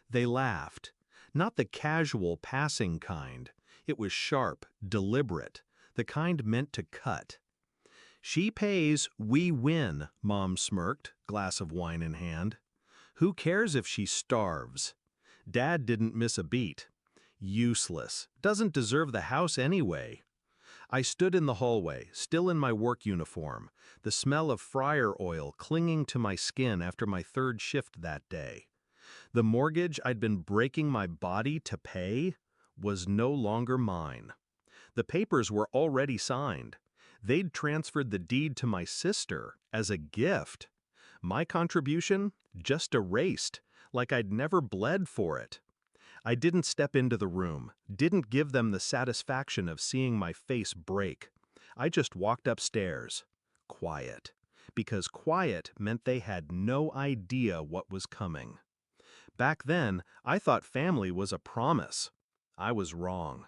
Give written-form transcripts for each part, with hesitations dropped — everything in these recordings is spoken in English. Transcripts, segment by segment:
They laughed. Not the casual, passing kind. It was sharp, deliberate, the kind meant to cut. "She pays, we win," Mom smirked, glass of wine in hand. "Who cares if she starves?" Dad didn't miss a beat. "Useless. Doesn't deserve the house anyway." I stood in the hallway, still in my work uniform, the smell of fryer oil clinging to my skin after my third shift that day. The mortgage I'd been breaking my body to pay was no longer mine. The papers were already signed. They'd transferred the deed to my sister as a gift. My contribution just erased, like I'd never bled for it. I didn't step into the room, didn't give them the satisfaction of seeing my face break. I just walked upstairs. Quiet. Because quiet meant they had no idea what was coming. Back then, I thought family was a promise. I was wrong.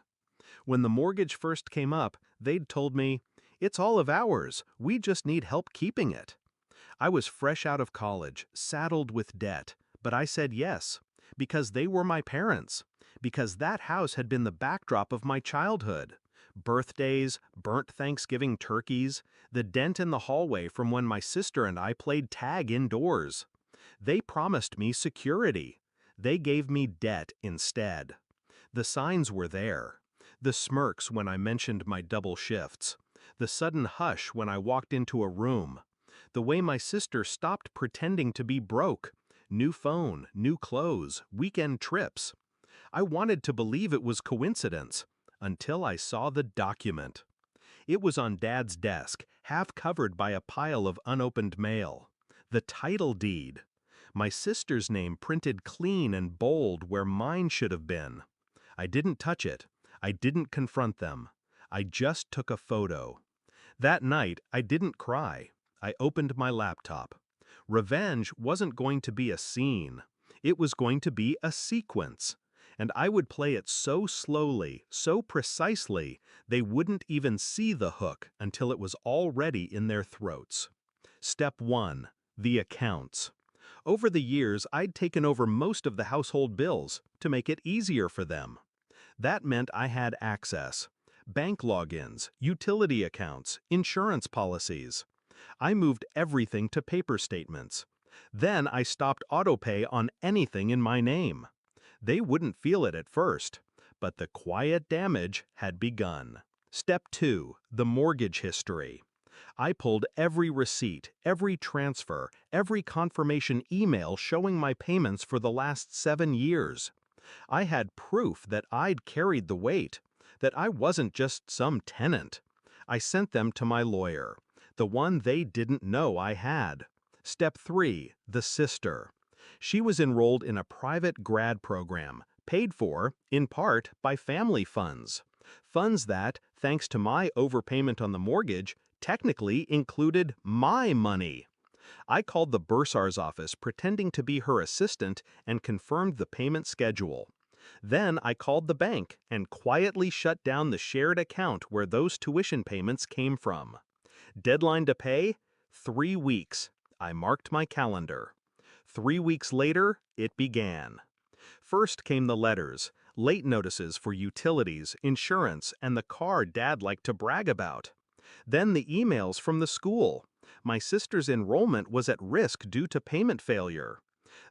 When the mortgage first came up, they'd told me, "It's all of ours, we just need help keeping it." I was fresh out of college, saddled with debt, but I said yes, because they were my parents, because that house had been the backdrop of my childhood. Birthdays, burnt Thanksgiving turkeys, the dent in the hallway from when my sister and I played tag indoors. They promised me security. They gave me debt instead. The signs were there. The smirks when I mentioned my double shifts. The sudden hush when I walked into a room. The way my sister stopped pretending to be broke. New phone, new clothes, weekend trips. I wanted to believe it was coincidence, until I saw the document. It was on Dad's desk, half covered by a pile of unopened mail. The title deed. My sister's name printed clean and bold where mine should have been. I didn't touch it. I didn't confront them. I just took a photo. That night, I didn't cry. I opened my laptop. Revenge wasn't going to be a scene. It was going to be a sequence. And I would play it so slowly, so precisely, they wouldn't even see the hook until it was already in their throats. Step 1. The accounts. Over the years, I'd taken over most of the household bills to make it easier for them. That meant I had access. Bank logins, utility accounts, insurance policies. I moved everything to paper statements. Then I stopped autopay on anything in my name. They wouldn't feel it at first, but the quiet damage had begun. Step 2. The mortgage history. I pulled every receipt, every transfer, every confirmation email showing my payments for the last 7 years. I had proof that I'd carried the weight, that I wasn't just some tenant. I sent them to my lawyer, the one they didn't know I had. Step 3. The sister. She was enrolled in a private grad program, paid for, in part, by family funds. Funds that, thanks to my overpayment on the mortgage, technically included my money. I called the bursar's office pretending to be her assistant and confirmed the payment schedule. Then I called the bank and quietly shut down the shared account where those tuition payments came from. Deadline to pay? 3 weeks. I marked my calendar. 3 weeks later, it began. First came the letters, late notices for utilities, insurance, and the car Dad liked to brag about. Then the emails from the school. My sister's enrollment was at risk due to payment failure.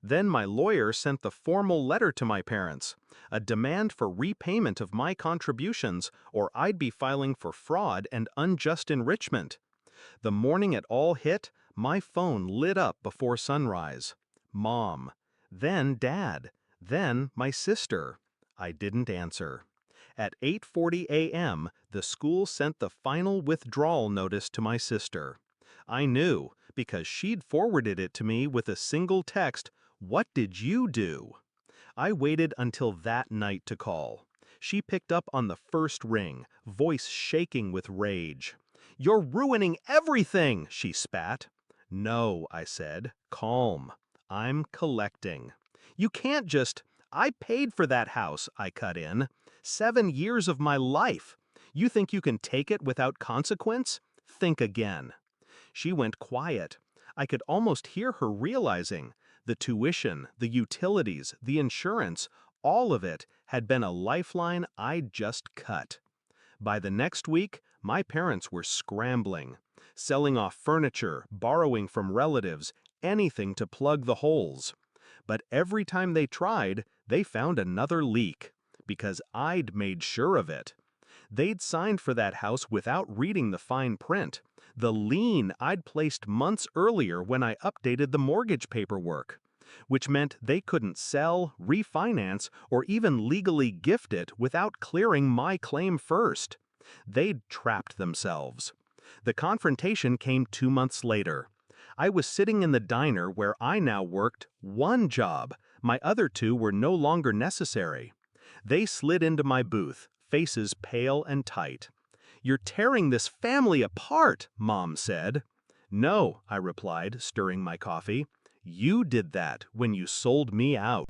Then my lawyer sent the formal letter to my parents, a demand for repayment of my contributions or I'd be filing for fraud and unjust enrichment. The morning it all hit, my phone lit up before sunrise. Mom. Then Dad. Then my sister. I didn't answer. At 8:40 a.m., the school sent the final withdrawal notice to my sister. I knew, because she'd forwarded it to me with a single text, "What did you do?" I waited until that night to call. She picked up on the first ring, voice shaking with rage. "You're ruining everything!" she spat. "No," I said. "Calm. I'm collecting." "You can't just—" "I paid for that house," I cut in. 7 years of my life. You think you can take it without consequence? Think again. She went quiet. I could almost hear her realizing The tuition, the utilities, the insurance, all of it had been a lifeline I'd just cut. By the next week, my parents were scrambling, selling off furniture, borrowing from relatives, anything to plug the holes. But every time they tried, they found another leak, because I'd made sure of it. They'd signed for that house without reading the fine print, the lien I'd placed months earlier when I updated the mortgage paperwork, which meant they couldn't sell, refinance, or even legally gift it without clearing my claim first. They'd trapped themselves. The confrontation came 2 months later. I was sitting in the diner where I now worked one job. My other two were no longer necessary. They slid into my booth, faces pale and tight. "You're tearing this family apart," Mom said. "No," I replied, stirring my coffee. "You did that when you sold me out."